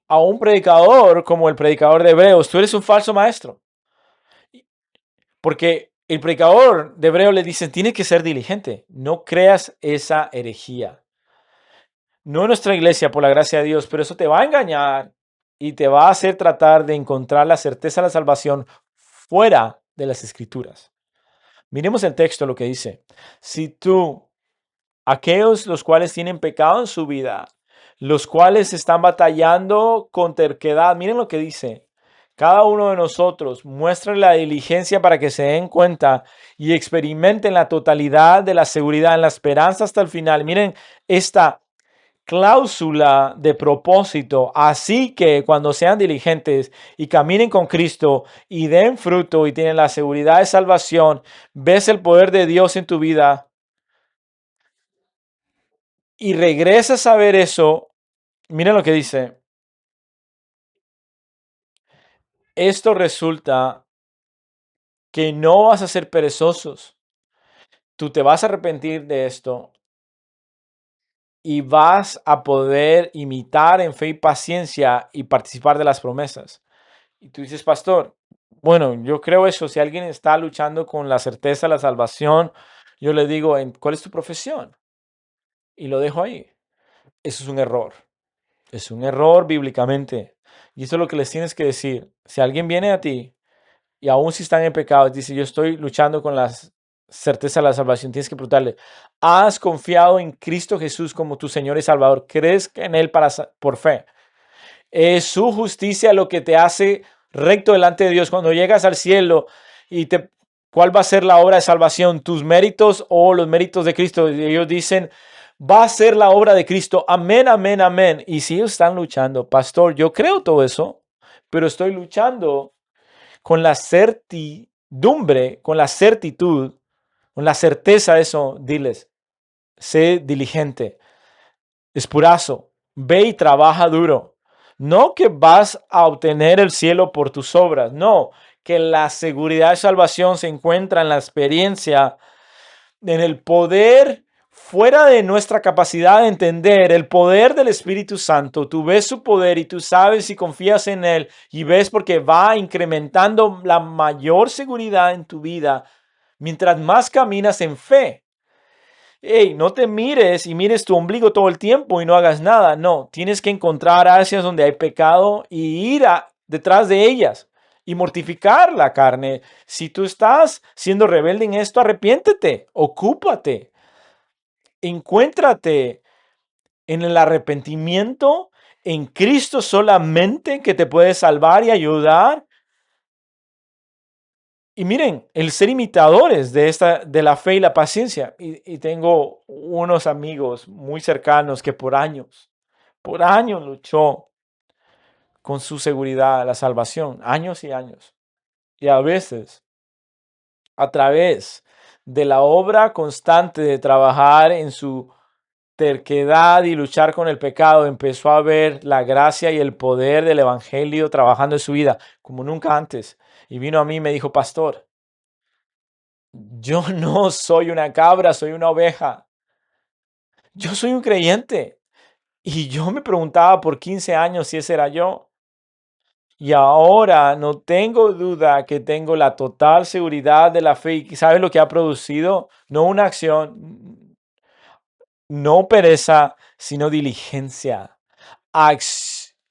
S2: a un predicador como el predicador de Hebreos, tú eres un falso maestro. Porque el predicador de Hebreos le dicen, tienes que ser diligente, no creas esa herejía. No en nuestra iglesia, por la gracia de Dios, pero eso te va a engañar y te va a hacer tratar de encontrar la certeza de la salvación fuera de las escrituras. Miremos el texto, lo que dice. Si tú, aquellos los cuales tienen pecado en su vida, los cuales están batallando con terquedad, miren lo que dice. Cada uno de nosotros muestra la diligencia para que se den cuenta y experimenten la totalidad de la seguridad en la esperanza hasta el final. Miren esta cláusula de propósito, así que cuando sean diligentes y caminen con Cristo y den fruto y tienen la seguridad de salvación, ves el poder de Dios en tu vida y regresas a ver eso. Miren lo que dice. Esto resulta que no vas a ser perezosos. Tú te vas a arrepentir de esto y vas a poder imitar en fe y paciencia y participar de las promesas. Y tú dices, pastor, bueno, yo creo eso. Si alguien está luchando con la certeza de la salvación, yo le digo, ¿cuál es tu profesión? y lo dejo ahí. Eso es un error. Es un error bíblicamente. Y eso es lo que les tienes que decir. Si alguien viene a ti y aún si están en pecado, dice, yo estoy luchando con la certeza de la salvación, tienes que preguntarle, ¿has confiado en Cristo Jesús como tu Señor y Salvador? ¿Crees en Él por fe? Es su justicia lo que te hace recto delante de Dios. Cuando llegas al cielo y ¿cuál va a ser la obra de salvación? ¿Tus méritos o los méritos de Cristo? Y ellos dicen, va a ser la obra de Cristo. Amén, amén, amén. Y si ellos están luchando, pastor, yo creo todo eso, pero estoy luchando con la certidumbre, con la certitud, con la certeza de eso, diles, sé diligente, espurazo, ve y trabaja duro. No que vas a obtener el cielo por tus obras, no, que la seguridad de salvación se encuentra en la experiencia, en el poder fuera de nuestra capacidad de entender, el poder del Espíritu Santo. Tú ves su poder y tú sabes y confías en Él y ves porque va incrementando la mayor seguridad en tu vida mientras más caminas en fe. Hey, no te mires y mires tu ombligo todo el tiempo y no hagas nada. No, tienes que encontrar áreas donde hay pecado y ir detrás de ellas y mortificar la carne. Si tú estás siendo rebelde en esto, arrepiéntete, ocúpate, encuéntrate en el arrepentimiento en Cristo solamente que te puede salvar y ayudar. Y miren, el ser imitadores de la fe y la paciencia. Y tengo unos amigos muy cercanos que por años luchó con su seguridad, la salvación, años y años. Y a veces, a través de la obra constante de trabajar en su terquedad y luchar con el pecado, empezó a ver la gracia y el poder del evangelio trabajando en su vida como nunca antes. Y vino a mí y me dijo, pastor, yo no soy una cabra, soy una oveja. Yo soy un creyente. Y yo me preguntaba por 15 años si ese era yo. Y ahora no tengo duda que tengo la total seguridad de la fe. ¿Y sabes lo que ha producido? No una acción, no pereza, sino diligencia.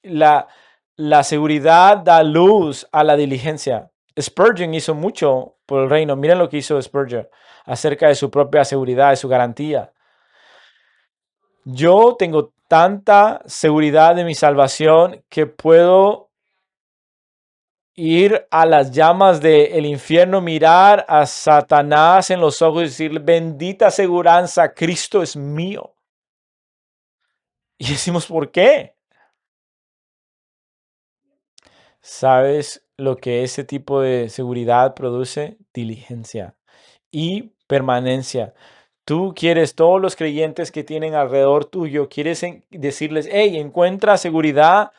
S2: La, la seguridad da luz a la diligencia. Spurgeon hizo mucho por el reino. Miren lo que hizo Spurgeon acerca de su propia seguridad, de su garantía. Yo tengo tanta seguridad de mi salvación que puedo ir a las llamas del infierno, mirar a Satanás en los ojos y decirle, bendita aseguranza, Cristo es mío. Y decimos, ¿por qué? ¿Sabes lo que ese tipo de seguridad produce? Diligencia y permanencia. Tú quieres, todos los creyentes que tienen alrededor tuyo, quieres decirles, hey, encuentra seguridad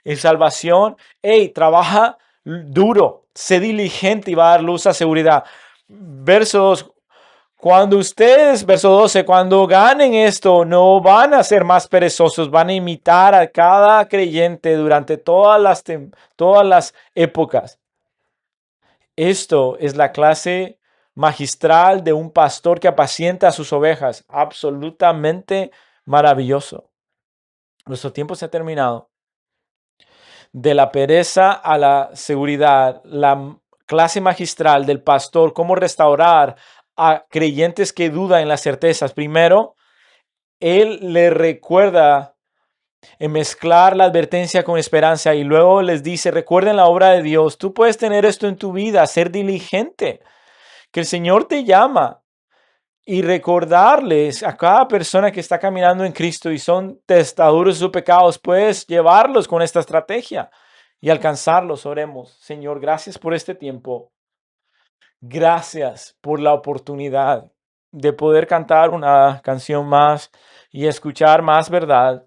S2: en salvación, hey, trabaja duro, sé diligente y va a dar luz a seguridad. Verso 2, cuando ustedes, verso 12, cuando ganen esto, no van a ser más perezosos, van a imitar a cada creyente durante todas las épocas. Esto es la clase magistral de un pastor que apacienta a sus ovejas. Absolutamente maravilloso. Nuestro tiempo se ha terminado. De la pereza a la seguridad, la clase magistral del pastor, cómo restaurar a creyentes que dudan en las certezas. Primero, él le recuerda en mezclar la advertencia con esperanza y luego les dice, recuerden la obra de Dios, tú puedes tener esto en tu vida, ser diligente, que el Señor te llama y recordarles a cada persona que está caminando en Cristo y son testaduros de sus pecados, puedes llevarlos con esta estrategia y alcanzarlos. Oremos. Señor, gracias por este tiempo. Gracias por la oportunidad de poder cantar una canción más y escuchar más verdad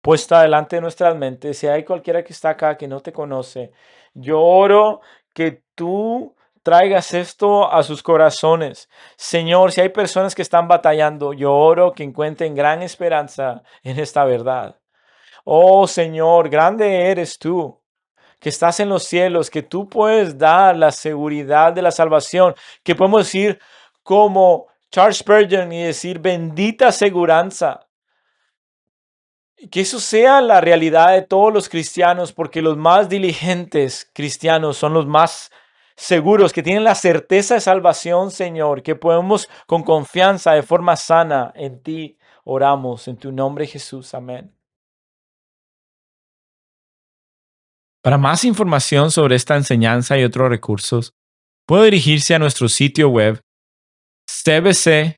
S2: puesta delante de nuestras mentes. Si hay cualquiera que está acá que no te conoce, yo oro que tú traigas esto a sus corazones. Señor, si hay personas que están batallando, yo oro que encuentren gran esperanza en esta verdad. Oh Señor, grande eres tú, que estás en los cielos, que tú puedes dar la seguridad de la salvación, que podemos decir como Charles Spurgeon y decir bendita aseguranza. Que eso sea la realidad de todos los cristianos, porque los más diligentes cristianos son los más seguros, que tienen la certeza de salvación, Señor, que podemos con confianza, de forma sana, en ti oramos, en tu nombre, Jesús. Amén.
S1: Para más información sobre esta enseñanza y otros recursos, puede dirigirse a nuestro sitio web cbckaty.org